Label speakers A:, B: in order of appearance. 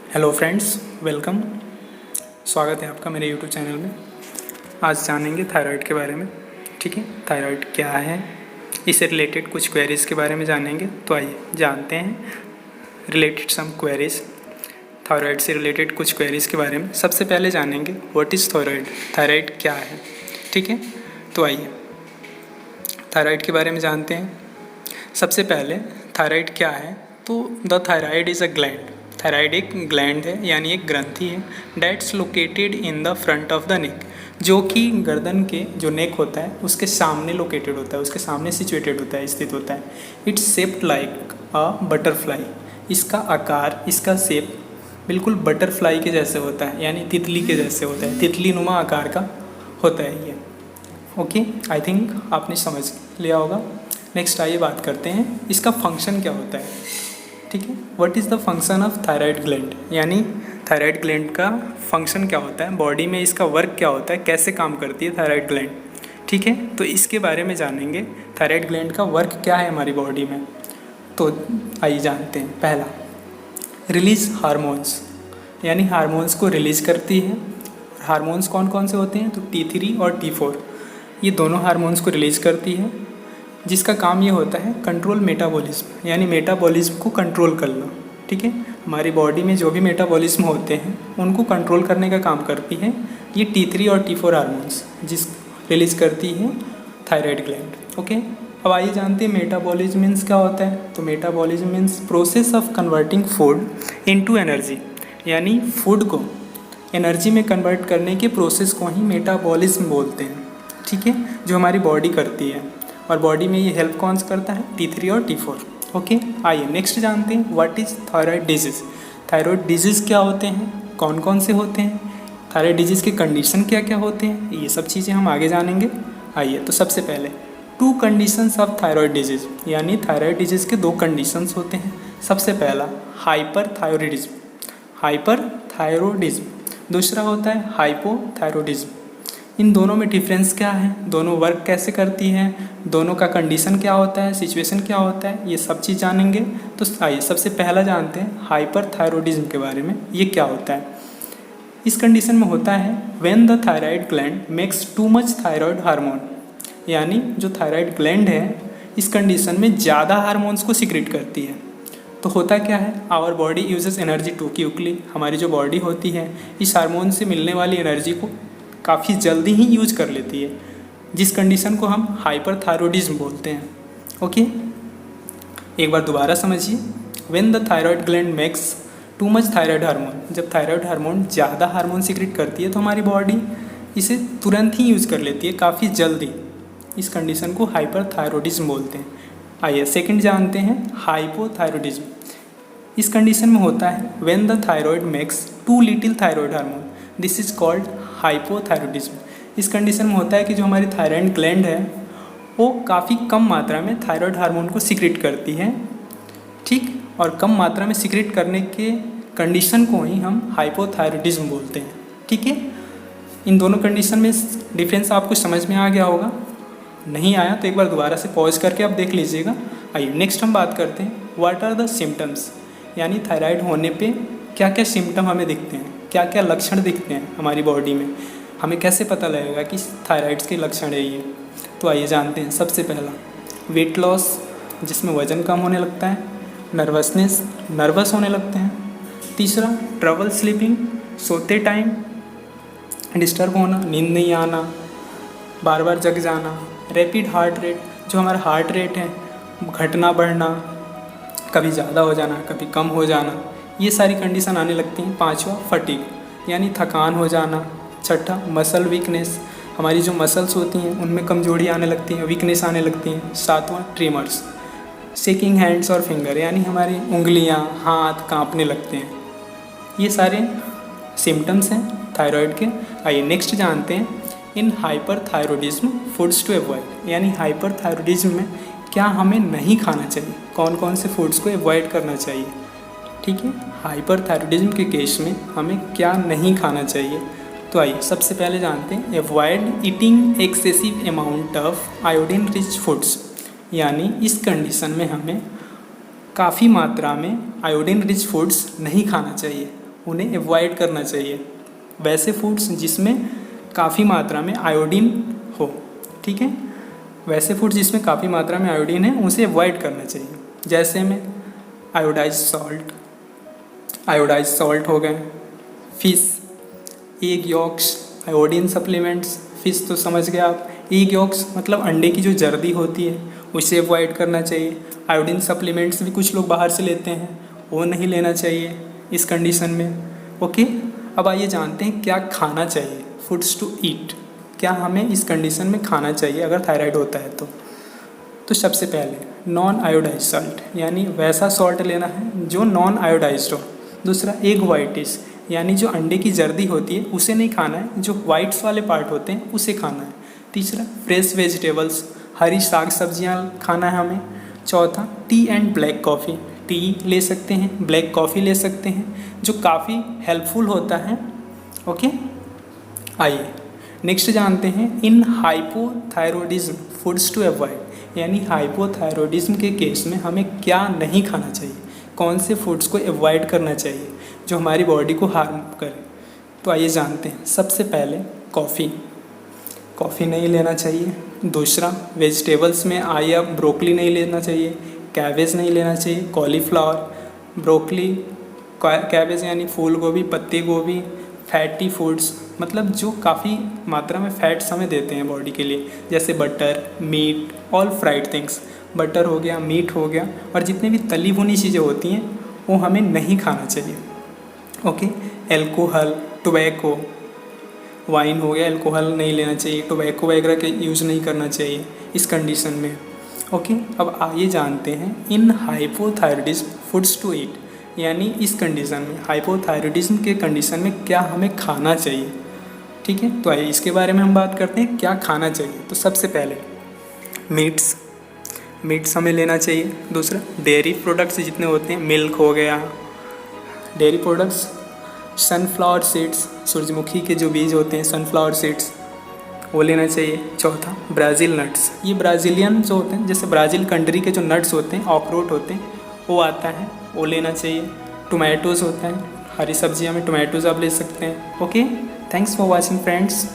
A: Hello friends, welcome. स्वागत है आपका मेरे यूट्यूब चैनल में। आज जानेंगे थायराइड के बारे में। ठीक है, थायराइड क्या है, इससे रिलेटेड कुछ क्वेरीज़ के बारे में जानेंगे। तो आइए जानते हैं रिलेटेड सम क्वेरीज़, थायराइड से रिलेटेड कुछ क्वेरीज़ के बारे में। सबसे पहले जानेंगे व्हाट इज़ थायराइड, थायराइड क्या है। ठीक है, तो आइए थायराइड के बारे में जानते हैं। सबसे पहले थायराइड क्या है, तो the thyroid is a gland. Thyroid एक ग्लैंड है, यानी एक ग्रंथि है। That's located in the front of the neck, जो कि गर्दन के जो नेक होता है उसके सामने लोकेटेड होता है, उसके सामने सिचुएटेड होता है, स्थित होता है। It's shaped like a butterfly. इसका आकार, इसका शेप बिल्कुल बटरफ्लाई के जैसे होता है, यानी तितली के जैसे होता है, तितली नुमा आकार का होता है ये। ओके, आई थिंक आपने समझ लिया होगा। नेक्स्ट आइए बात करते हैं इसका फंक्शन क्या होता है। ठीक है, what is the function of thyroid gland, यानी थायराइड ग्लैंड का फंक्शन क्या होता है, बॉडी में इसका वर्क क्या होता है, कैसे काम करती है थायराइड ग्लैंड। ठीक है, तो इसके बारे में जानेंगे, थायराइड ग्लैंड का वर्क क्या है हमारी बॉडी में। तो आइए जानते हैं। पहला, रिलीज हार्मोन्स, यानी हार्मोन्स को रिलीज़ करती है। हार्मोन्स कौन कौन से होते हैं, तो T3 और T4, ये दोनों हार्मोन्स को रिलीज़ करती है, जिसका काम ये होता है कंट्रोल मेटाबॉलिज्म, यानी मेटाबॉलिज्म को कंट्रोल करना। ठीक है, हमारी बॉडी में जो भी मेटाबॉलिज्म होते हैं उनको कंट्रोल करने का काम करती है ये T3 और T4 हार्मोन्स, जिस रिलीज़ करती है थायराइड ग्लैंड। ओके, अब आइए जानते हैं मेटाबॉलिज्म मीन्स क्या होता है। तो metabolism means process of converting food into energy, यानी फूड को एनर्जी में कन्वर्ट करने के प्रोसेस को ही मेटाबॉलिज्म बोलते हैं। ठीक है, जो हमारी बॉडी करती है, और बॉडी में ये हेल्प कौन सा करता है, T3 और T4। ओके, आइए नेक्स्ट जानते हैं what is thyroid disease. Thyroid disease क्या होते हैं, कौन कौन से होते हैं, थायराइड डिजीज़ के कंडीशन क्या क्या होते हैं, ये सब चीज़ें हम आगे जानेंगे। आइए, तो सबसे पहले to conditions of thyroid disease, यानी थायराइड डिजीज़ के दो कंडीशंस होते हैं। सबसे पहला हाइपरथायरॉयडिज्म, हाइपरथायरॉयडिज्म, दूसरा होता है हाइपोथायरॉयडिज्म। इन दोनों में डिफरेंस क्या है, दोनों वर्क कैसे करती है, दोनों का कंडीशन क्या होता है, सिचुएशन क्या होता है, ये सब चीज़ जानेंगे। तो आइए सबसे पहला जानते हैं हाइपरथायरॉयडिज्म के बारे में, ये क्या होता है। इस कंडीशन में होता है when the thyroid gland makes too much thyroid hormone, यानी जो थायराइड ग्लैंड है इस कंडीशन में ज़्यादा हार्मोन्स को सीक्रेट करती है। तो होता क्या है, our body uses energy too quickly, हमारी जो बॉडी होती है इस हार्मोन से मिलने वाली एनर्जी को काफ़ी जल्दी ही यूज कर लेती है, जिस कंडीशन को हम हाइपरथायरॉयडिज्म बोलते हैं। ओके, एक बार दोबारा समझिए। When the thyroid gland makes too much thyroid hormone, जब थायराइड हार्मोन ज़्यादा हार्मोन सीक्रेट करती है तो हमारी बॉडी इसे तुरंत ही यूज कर लेती है, काफ़ी जल्दी। इस कंडीशन को हाइपरथायरॉयडिज्म बोलते हैं। आइए सेकंड जानते हैं हाइपोथायरॉयडिज्म। इस कंडीशन में होता है when the thyroid makes too little thyroid hormone, this is called hypothyroidism. इस कंडीशन में होता है कि जो हमारी थायराइड ग्लैंड है वो काफ़ी कम मात्रा में थायराइड हार्मोन को सीक्रेट करती है। ठीक, और कम मात्रा में सीक्रेट करने के कंडीशन को ही हम हाइपोथायरॉयडिज्म बोलते हैं। ठीक है, इन दोनों कंडीशन में डिफरेंस आपको समझ में आ गया होगा। नहीं आया तो एक बार दोबारा से पॉज करके आप देख लीजिएगा। आइए नेक्स्ट हम बात करते हैं व्हाट आर द सिम्टम्स, यानी थायराइड होने पे क्या क्या सिम्टम हमें दिखते हैं, क्या क्या लक्षण दिखते हैं हमारी बॉडी में, हमें कैसे पता लगेगा कि थायराइड्स के लक्षण है ये। तो आइए जानते हैं। सबसे पहला वेट लॉस, जिसमें वज़न कम होने लगता है, नर्वसनेस, नर्वस होने लगते हैं। तीसरा ट्रबल स्लीपिंग, सोते टाइम डिस्टर्ब होना, नींद नहीं आना, बार बार जग जाना। रैपिड हार्ट रेट, जो हमारा हार्ट रेट है घटना बढ़ना, कभी ज़्यादा हो जाना कभी कम हो जाना, ये सारी कंडीशन आने लगती हैं। पांचवा फटीग, यानी थकान हो जाना। छठा मसल वीकनेस, हमारी जो मसल्स होती हैं उनमें कमजोरी आने लगती है, वीकनेस आने लगती हैं। सातवां ट्रीमर्स, शेकिंग हैंड्स और फिंगर, यानी हमारी उंगलियां हाथ कांपने लगते हैं। ये सारे सिम्टम्स हैं थायराइड के। आइए नेक्स्ट जानते हैं इन हाइपरथायरॉयडिज्म फूड्स टू अवॉइड, यानी हाइपरथायरॉयडिज्म में क्या हमें नहीं खाना चाहिए, कौन कौन से फूड्स को अवॉइड करना चाहिए। ठीक है, हाइपरथायरॉयडिज्म के केस में हमें क्या नहीं खाना चाहिए। तो आइए सबसे पहले जानते हैं avoid eating excessive amount of iodine rich foods, यानी इस कंडीशन में हमें काफ़ी मात्रा में आयोडीन रिच फूड्स नहीं खाना चाहिए। उन्हें अवॉइड करना चाहिए। वैसे फूड्स जिसमें काफ़ी मात्रा में आयोडीन हो, ठीक है, वैसे फूड्स जिसमें काफ़ी मात्रा में आयोडीन है उसे अवॉइड करना चाहिए। जैसे में आयोडाइज सॉल्ट हो गए, fish, egg yaks, iodine supplements. Fish तो समझ गए आप। एग यॉक्स मतलब अंडे की जो जर्दी होती है उसे अवॉइड करना चाहिए। आयोडीन सप्लीमेंट्स भी कुछ लोग बाहर से लेते हैं, वो नहीं लेना चाहिए इस कंडीशन में। ओके, अब आइए जानते हैं क्या खाना चाहिए। फूड्स टू ईट, क्या हमें इस कंडीशन में खाना चाहिए अगर थायराइड होता है तो सबसे पहले नॉन आयोडाइज सॉल्ट, यानी वैसा सॉल्ट लेना है जो नॉन आयोडाइज्ड हो। दूसरा एग वाइटिस, यानी जो अंडे की जर्दी होती है उसे नहीं खाना है, जो वाइट्स वाले पार्ट होते हैं उसे खाना है। तीसरा फ्रेश वेजिटेबल्स, हरी साग सब्जियाँ खाना है हमें। चौथा T and black coffee, T ले सकते हैं, ब्लैक कॉफ़ी ले सकते हैं, जो काफ़ी हेल्पफुल होता है। ओके, आइए नेक्स्ट जानते हैं इन हाइपोथायरॉयडिज्म फूड्स टू अवॉइड, यानी हाइपोथायरॉयडिज्म के केस में हमें क्या नहीं खाना चाहिए, कौन से फूड्स को अवॉइड करना चाहिए जो हमारी बॉडी को हार्म करे। तो आइए जानते हैं। सबसे पहले कॉफ़ी नहीं लेना चाहिए। दूसरा वेजिटेबल्स में आया ब्रोकली नहीं लेना चाहिए, कैबेज नहीं लेना चाहिए, कॉलीफ्लावर, ब्रोकली, कैबेज यानी फूल गोभी, पत्ती गोभी, फैटी फूड्स मतलब जो काफ़ी मात्रा में फैट्स हमें देते हैं बॉडी के लिए, जैसे butter, meat, all fried things. Butter हो गया, मीट हो गया, और जितनी भी तली भुनी चीज़ें होती हैं वो हमें नहीं खाना चाहिए। ओके, एल्कोहल, टोबैको, वाइन हो गया, एल्कोहल नहीं लेना चाहिए, टोबैको वगैरह के यूज़ नहीं करना चाहिए इस कंडीशन में। ओके, अब आइए जानते हैं इन हाइपोथायरॉयडिज्म फूड्स टू ईट, यानी इस कंडीशन में हाइपोथायरॉयडिज्म के कंडीशन में क्या हमें खाना चाहिए। ठीक है, तो आइए इसके बारे में हम बात करते हैं क्या खाना चाहिए। तो सबसे पहले मीट्स हमें लेना चाहिए। दूसरा डेयरी प्रोडक्ट्स जितने होते हैं, मिल्क हो गया, डेयरी प्रोडक्ट्स, सनफ्लावर सीड्स, सूरजमुखी के जो बीज होते हैं सनफ्लावर सीड्स, वो लेना चाहिए। चौथा ब्राज़ील नट्स, ये ब्राज़ीलियन जो होते हैं, जैसे ब्राज़ील कंट्री के जो नट्स होते हैं, अखरोट होते हैं, वो आता है, वो लेना चाहिए। टोमेटोज़ होता है, हरी सब्जियां में टोमेटोज़ आप ले सकते हैं। Okay, thanks for watching friends.